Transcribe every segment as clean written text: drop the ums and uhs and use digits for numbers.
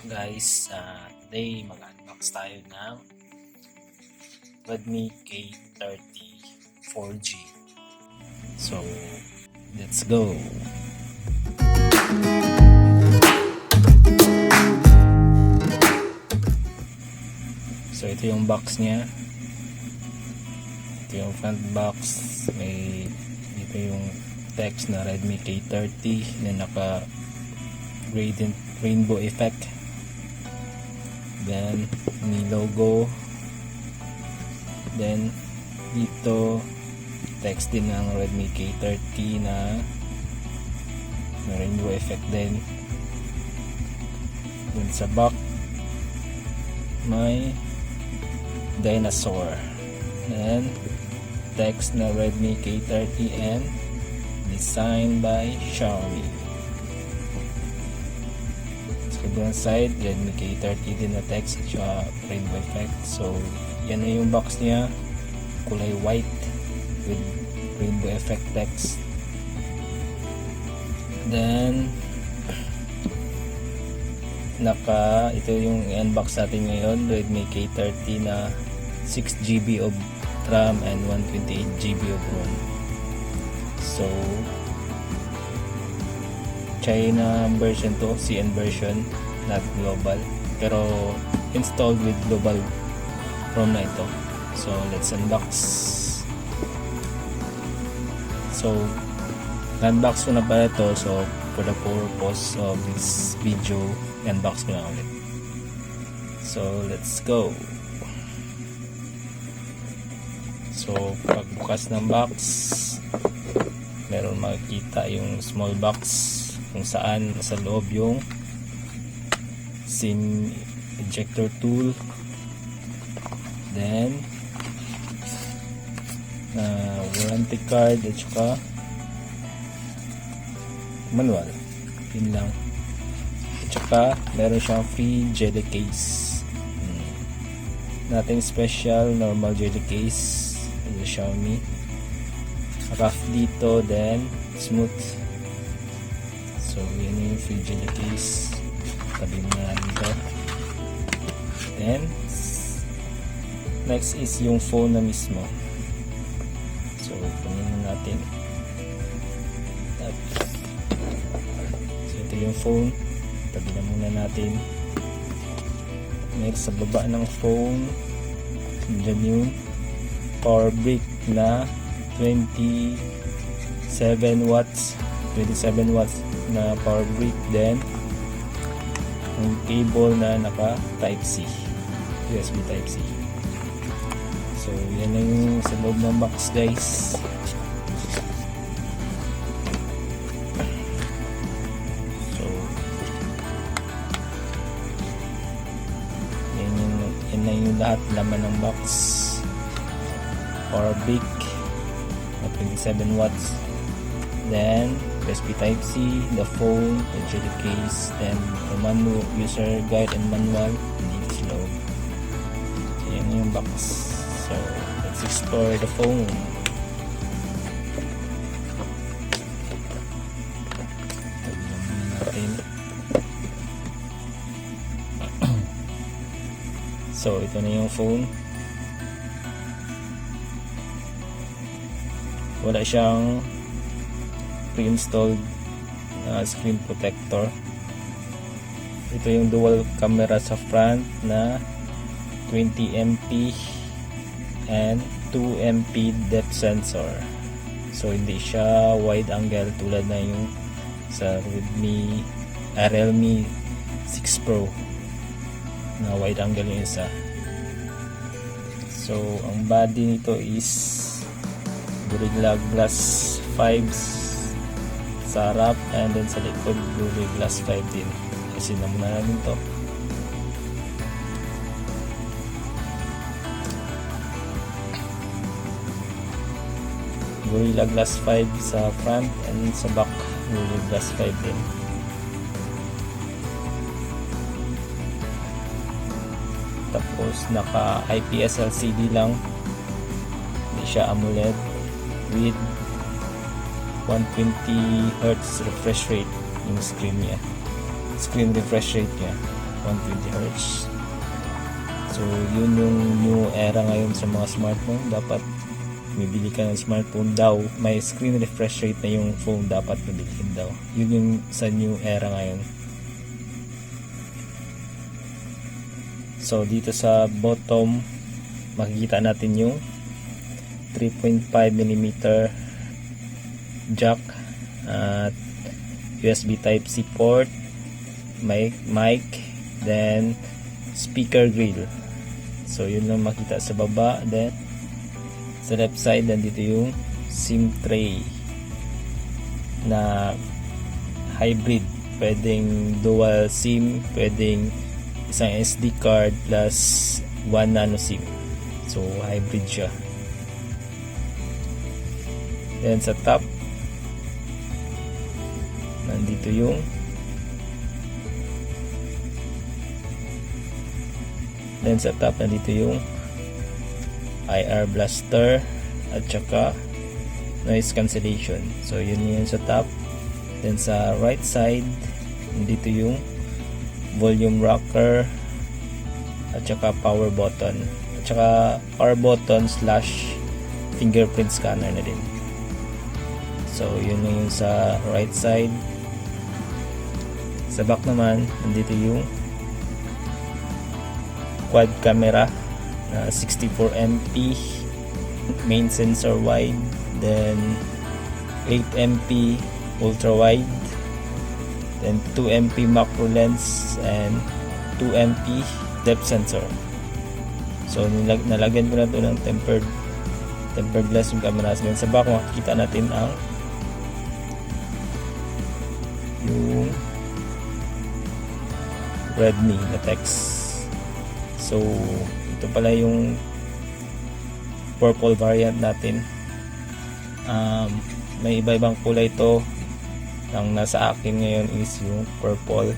Guys, today mag-unbox tayo ng Redmi K30 4G. So, let's go! So, ito yung box niya. Ito yung front box. May dito yung text na Redmi K30 na naka gradient rainbow effect. Then may logo, then dito text din ng Redmi K30 na rainbow effect din. Then sa back may dinosaur, and text na Redmi K30 and designed by Xiaomi. Doon side, Redmi K30 din na text siya, rainbow effect. So yan na yung box niya, kulay white with rainbow effect text. Then ito yung unbox natin ngayon, Redmi K30 na 6GB of RAM and 128GB of ROM. So China version to, CN version, not global, pero installed with global ROM na ito. So let's unbox. So unbox ko na pala ito, so for the purpose of this video, unbox ko na ulit. So let's go. So pagbukas ng box, meron makikita yung small box kung saan sa loob yung SIM ejector tool, then warranty card at saka manual, yun lang. At saka meron siyang free jelly case, nothing special, normal jelly case ng Xiaomi. Rough dito, then smooth. So yan yung free jelly case, tabi mo na dito. Then next is yung phone na mismo. So kunin na natin. So ito yung phone, tabi na muna natin. Next, sa baba ng phone, dyan yung power brick na 27 watts na power brick, then yung cable na naka type C, USB type C. So yan na yung sa loob ng box, guys. So yan na yung lahat laman ng box. Power brick na 27 watts, then USB type C, the phone, the jelly case, then the manual, user guide and manual, dito sa loob. So yan yung box. So let's explore the phone. Tignan natin. So ito na yung phone. Wala siyang pre-installed screen protector. Ito yung dual camera sa front na 20MP and 2MP depth sensor. So hindi siya wide angle tulad na yung sa Realme 6 Pro na wide angle yung isa. So ang body nito is Gorilla Glass 5 sa harap, and then sa likod Gorilla Glass 5 din. Kasi namuna namin to. Gorilla Glass 5 sa front, and sa back Gorilla Glass 5 din. Tapos naka IPS LCD lang, hindi siya AMOLED, with 120 Hz refresh rate yung screen refresh rate niya, 120Hz. So yun yung new era ngayon sa mga smartphone. Dapat bibili ka ng smartphone daw, may screen refresh rate na yung phone, dapat mabilhin daw. Yun yung sa new era ngayon. So dito sa bottom makikita natin yung 3.5mm jack at USB Type-C port, mic, then speaker grill. So yun lang makita sa baba. Then sa left side nandito yung SIM tray na hybrid, pwedeng dual SIM, pwedeng isang SD card plus 1 nano SIM. So hybrid siya. Then sa top nandito yung IR blaster at saka noise cancellation. So yun yun sa top. Then sa right side nandito yung volume rocker at saka power button slash fingerprint scanner na din. So yun yung sa right side. Sa back naman nandito yung quad camera na 64MP, main sensor wide, then 8MP ultra wide, then 2MP macro lens and 2MP depth sensor. So nalagyan ko na ito ng tempered glass yung camera. Then sa back makikita natin yung Redmi na text. So ito pala yung purple variant natin. May iba-ibang kulay ito. Ang nasa akin ngayon is yung purple,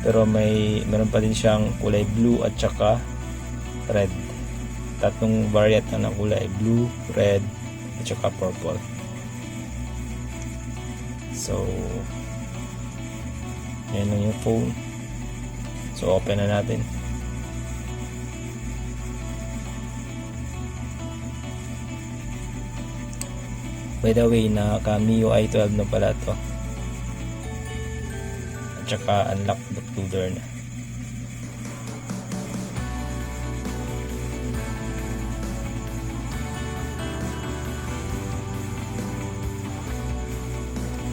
pero meron pa din siyang kulay blue at saka red. Tatlong variant na ng kulay: blue, red at saka purple. So yan lang yung phone. So open na natin. By the way, naka MIUI 12 na pala to. At saka unlock bootloader na.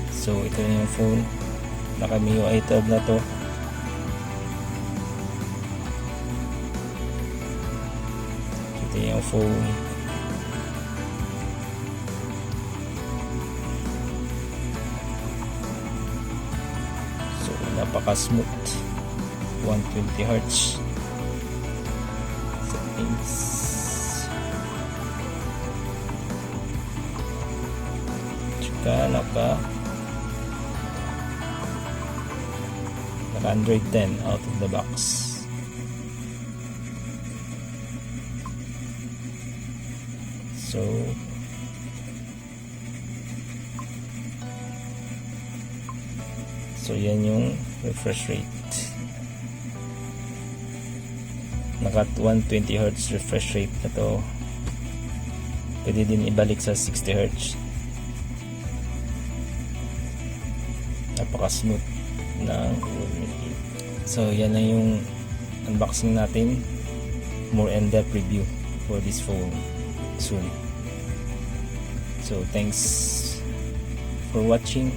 So ito na yung phone. Naka MIUI 12 na to. Ito yung phone. Napaka smooth, 120Hz settings. Tsaka naka Android 10 out of the box. So yan yung refresh rate. Naka 120Hz refresh rate na to. Pwede din ibalik sa 60Hz. Napaka smooth ng. So yan na yung unboxing natin. More in-depth review for this phone soon. So thanks for watching.